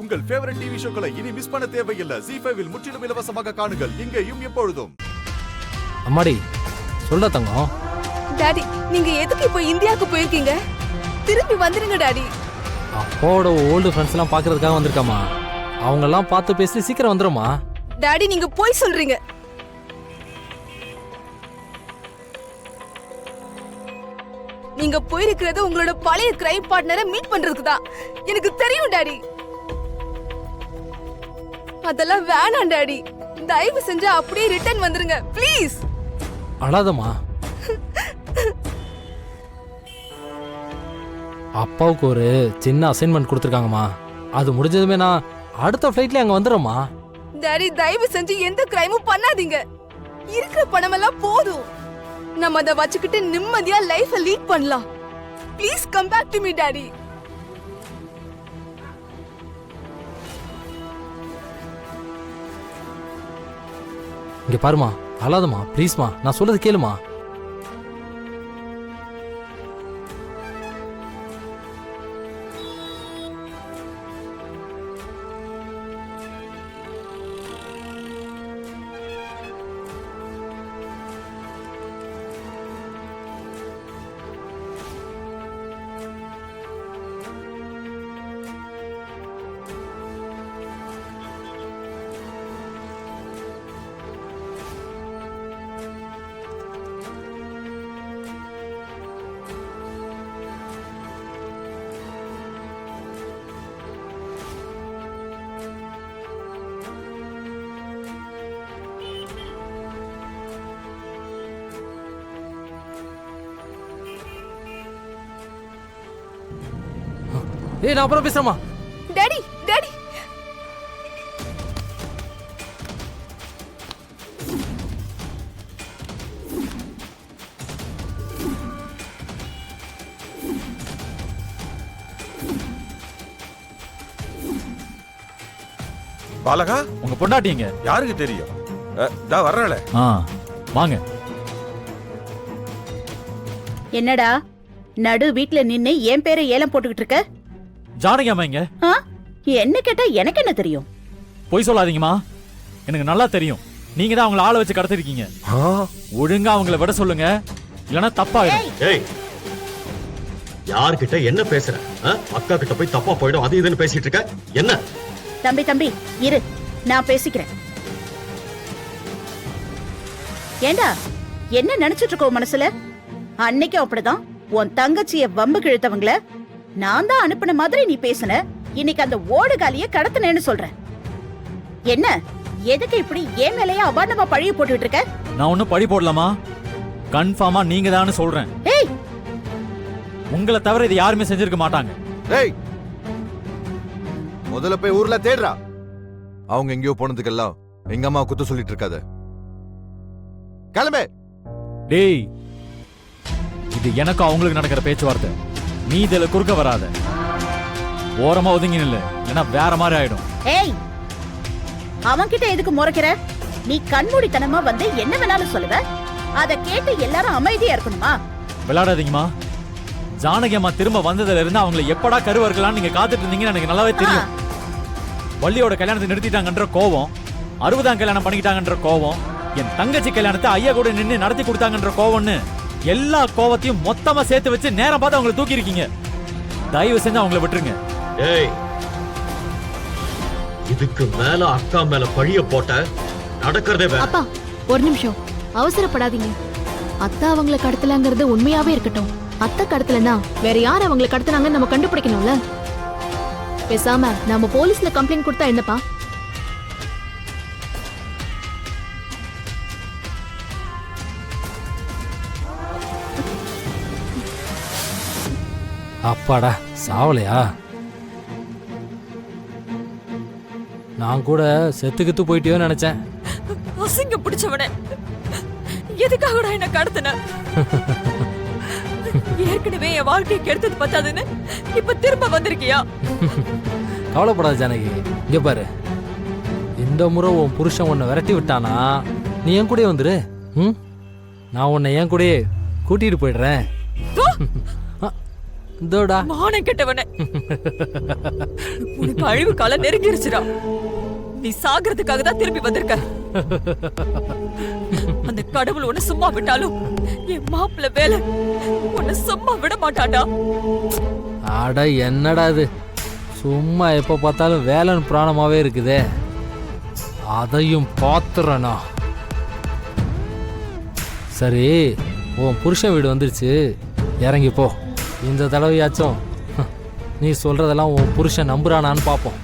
உங்கள் favourite TV ஷோக்களை இனி miss பண்ண தேவையில்லை. ZEE5 இல் முற்றிலும் இலவசமாக காணுங்கள். இங்கேயும் எப்பொழுதும். அம்மாடி சொல்ல தங்கம். டாடி, நீங்க எதுக்கு இப்போ இந்தியாவுக்கு போயிருக்கீங்க? திரும்பி வந்துருங்க டாடி. அப்பாவோட ஓல்டு ஃப்ரெண்ட்ஸ் எல்லாம் பாக்குறதுக்காக வந்திருக்காமா. அவங்க எல்லாம் பார்த்து பேசி சீக்கிரம் வந்துருமா. டாடி, நீங்க போய் சொல்றீங்க. நீங்க போயிருக்கிறது உங்களோட பழைய கிரைம் பார்ட்னரை மீட் பண்றதுக்கு தான். எனக்கு தெரியும் டாடி. அதெல்லாம் வேணாம் டாடி. தயவு செஞ்சு அப்படியே ரிட்டர்ன் வந்துருங்க ப்ளீஸ். அழாதம்மா. அப்பாவுக்கு ஒரு சின்ன அசைன்மெண்ட் கொடுத்துருக்காங்கம்மா. அது முடிஞ்சதுமே நான் அடுத்த ஃப்ளைட்ல அங்க வந்துடுறேம்மா. டாடி, தயவு செஞ்சு எந்த கிரைமும் பண்ணாதீங்க. இருக்கிற பணமெல்லாம் போதும். நம்ம அதை வச்சுக்கிட்டு நிம்மதியா லைஃப லீட் பண்ணலாம். Please come back to me daddy. இங்க பாருமா, அழாதம்மா ப்ளீஸ்மா, நான் சொல்றது கேளுமா. ஏய், நான் அப்புறம் பேசுறேம்மா. Daddy, daddy. பாலகா, உங்க பொண்டாட்டிங்க யாருக்கு தெரியும்? வர்றாள. வாங்க. என்னடா நடு வீட்ல நின்னு என் பேரை ஏலம் போட்டுக்கிட்டு இருக்க? ஜானகி அம்மா இங்க. என்ன கேட்டா எனக்கு என்ன தெரியும்? பொய் சொல்லாதீங்கம்மா, எனக்கு நல்லா தெரியும். நீங்க தான் அவங்கள ஆளை வச்சு கடத்திருக்கீங்க. ஒழுங்கா அவங்கள விட சொல்லுங்க, இல்லனா தப்பாயிடும். ஏய், யார்கிட்ட என்ன பேசுற? அக்கா கிட்ட போய் தப்பா போயிடும், அது இதுன்னு பேசிட்டு இருக்க. என்ன? தம்பி இரு, நான் பேசிக்கிறேன். ஏண்டா என்ன நினைச்சிட்டு இருக்கோ மனசுல? அன்னைக்கும் அப்படிதான் உன் தங்கச்சிய வம்பு கிழத்தவங்கள நான் தான் அனுப்பின மாதிரி நீ பேசுன. இன்னைக்கு அந்த ஓடுகாலிய கடத்தினேன்னு சொல்ற. என்ன, எதுக்கு இப்படி ஏன் மேலேயே அபாண்டமா பழிய போட்டுட்டு இருக்க? நான் ஒன்னும் பழி போடலாமா, கன்ஃபார்மா நீங்க தான் சொல்றேன். ஏய், உங்களை தவிர இது யாருமே செஞ்சிருக்க மாட்டாங்க. டேய், முதல்ல போய் ஊர்ல தேடுறா. அவங்க எங்கேயோ போனதுக்கெல்லாம் எங்க அம்மா குத்த சொல்லிட்டு இருக்காத. கிளம்பு. டேய், இது எனக்கு அவங்களுக்கு நடக்கிற பேச்சுவார்த்தை. நீ இதுல குறுக்க வராத. ஓரமா ஒதுங்கி நில்லு, ஏன்னா வேற மாதிரி ஆயிடும். ஏய், அவன் கிட்ட எதுக்கு முறைக்கிற? நீ கண்மூடித்தனமா வந்து என்ன வேணாலும் சொல்லுவ. அத கேட்டு எல்லாரும் அமைதியா இருக்கணுமா? விளையாடாதீங்கம்மா. ஜானகி அம்மா திரும்ப வந்ததுல இருந்து அவங்களை எப்படா கருவர்களான்னு நீங்க காத்துட்டு இருந்தீங்கன்னு எனக்கு நல்லாவே தெரியும். வள்ளியோட கல்யாணத்தை நிறுத்திட்டாங்கன்ற கோவம், 60ஆம் கல்யாணம் பண்ணிக்கிட்டாங்கன்ற கோவம், என் தங்கச்சி கல்யாணத்தை ஐயா கூட நின்று நடத்தி கொடுத்தாங்கன்ற கோவம்னு எல்லா கோவத்தையும் மொத்தமா சேர்த்து வச்சு நேரம் பார்த்து அவங்களை தூக்கி இருக்கீங்க. தயவு செஞ்சு அவங்களை விட்டுருங்க. ஏய், இதுக்கு மேல அக்கா மேல பழிய போட்ட நடக்கிறதே வேற. அப்பா, ஒரு நிமிஷம் அவசரப்படாதீங்க. அத்தா அவங்களை கடத்தலாங்கிறது உண்மையாவே இருக்கட்டும். அத்தை கடத்தலனா வேற யார் அவங்களை கடத்தினாங்கன்னு நம்ம கண்டுபிடிக்கணும்ல. பேசாம நாம போலீஸ்ல கம்ப்ளைண்ட் கொடுத்தா என்னப்பா? அப்பாடா, சாவலையா? நான் கூட செத்துக்கித்து போயிட்டியோன்னு நினைச்சேன். அசிங்க பிடிச்சவனே, எதுக்காகடா என்ன கடத்தின? ஏற்கனவே என் வாழ்க்கையை கெடுத்தது பத்தாதுன்னு இப்ப திரும்ப வந்திருக்கியா? கவலைப்படாத ஜானகி. இங்க பாரு, இந்த முறை உன் புருஷன் உன்னை விரட்டி விட்டானா நீ என் கூடயே வந்துரு. நான் உன்னை என் கூடயே கூட்டிட்டு போயிடுறேன். இதோடா மானம் கெட்டவனே, உனக்கு அழிவு காலம் நெருங்கிருச்சுடா. நீ சாகிறதுக்காக தான் திரும்பி வந்திருக்க. அந்த கடவுள் உன்னை சும்மா விட்டாலும் என் மாப்பிள்ள வேலை உன்னை சும்மா விட மாட்டான்டா. அட என்னடா இது, சும்மா எப்ப பார்த்தாலும் வேலைன்னு பிராணமாவே இருக்குதே. அதையும் பாத்துறனா. சரி, உன் புருஷன் வீடு வந்துருச்சு, இறங்கி போ. இந்த தடவையாச்சும் நீ சொல்றதெல்லாம் உன் புருஷன் நம்புறானான்னு பாப்போம்.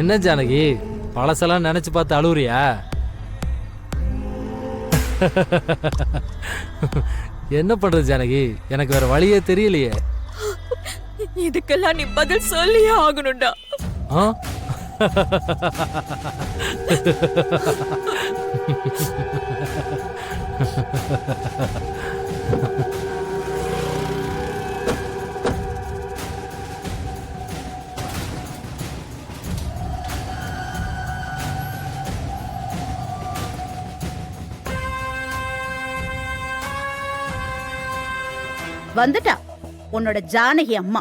என்ன ஜானகி, பழசெல்லாம் நினைச்சு பார்த்து அழுவுறியா? என்ன பண்றது ஜானகி, எனக்கு வேற வழியே தெரியலையே. இதுக்கெல்லாம் நீ பதில் சொல்லியே ஆகணும்டா. ஆ? வந்துட்டா உன்னோட ஜானகி அம்மா.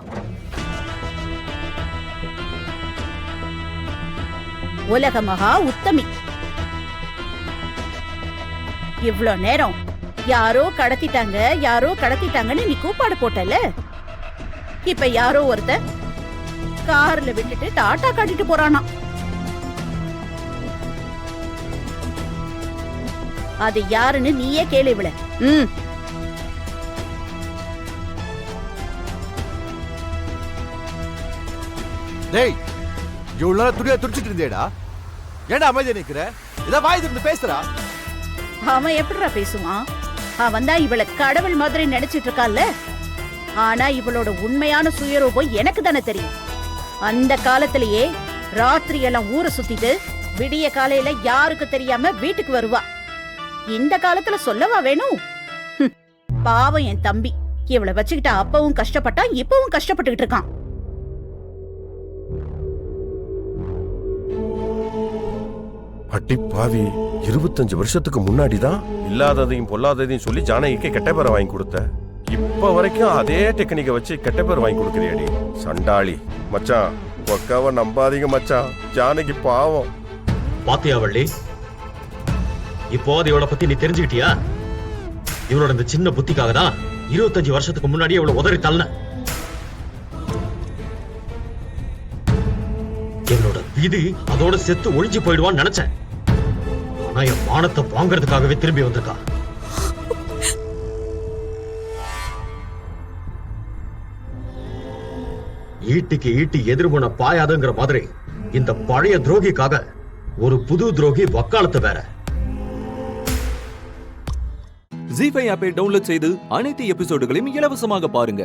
உலக மகா உத்தமி. இவ்ளோ நேரம் யாரோ கடத்திட்டாங்க யாரோ கடத்திட்டாங்கன்னு நீ கூப்பாடு போட்டல. இப்ப யாரோ ஒருத்தர் கார்ல விட்டுட்டு டாட்டா காட்டிட்டு போறானா. அது யாருன்னு நீயே கேளு இவள. டேய், இவ்வளவு நேரம் துணியா துடிச்சிட்டு இருந்தேடா, ஏன்டா அமைதியா நிக்கிற? இதை வாய் திறந்து பேசுறா. அவன் எப்படிடா பேசுவான்? அவன் தான் இவளை கடவுள் மாதிரி நினைச்சிட்டு இருக்கான்ல. ஆனா இவளோட உண்மையான சுயரூபம் எனக்கு தானே தெரியும். அந்த காலத்திலேயே ராத்திரி எல்லாம் ஊரை சுத்திட்டு விடிய காலையில யாருக்கு தெரியாம வீட்டுக்கு வருவா. இந்த காலத்துல சொல்லவா வேணும்? பாவம் என் தம்பி, இவளை வச்சுக்கிட்ட அப்பவும் கஷ்டப்பட்டா இப்பவும் கஷ்டப்பட்டுக்கிட்டு இருக்கான். அட்டி பாவி, 25 வருஷத்துக்கு முன்னாடி தான் இல்லாததையும் பொல்லாததையும் சொல்லி ஜானகிக்கு கெட்ட பேரை வாங்கி கொடுத்த. இப்ப வரைக்கும் அதே டெக்னிக்கை வச்சு கெட்ட பேர் வாங்கி கொடுக்குறியடி சண்டாளி. மச்சான், ஒக்காவ நம்பாதீங்க மச்சான், ஜானகி பாவம். பாத்தியா வள்ளி, இப்போ இவளை பத்தி நீ தெரிஞ்சுக்கிட்டியா? இவளோட இந்த சின்ன புத்திக்காக தான் 25 வருஷத்துக்கு முன்னாடி இவளை உதறி தள்ள. என்னோட விதி அதோட செத்து ஒழிஞ்சு போயிடுவான்னு நினைச்சேன். ஆனா என் மானத்தை வாங்கறதுக்காகவே திரும்பி வந்திருக்கா. ஈட்டிக்கு ஈட்டி எதிர்முன பாயாதுங்கிற மாதிரி இந்த பழைய துரோகிக்காக ஒரு புது துரோகி வக்காலத்து வேற. ஜீ5 ஆப்பை டவுன்லோட் செய்து அனைத்து எபிசோடுகளையும் இலவசமாக பாருங்க.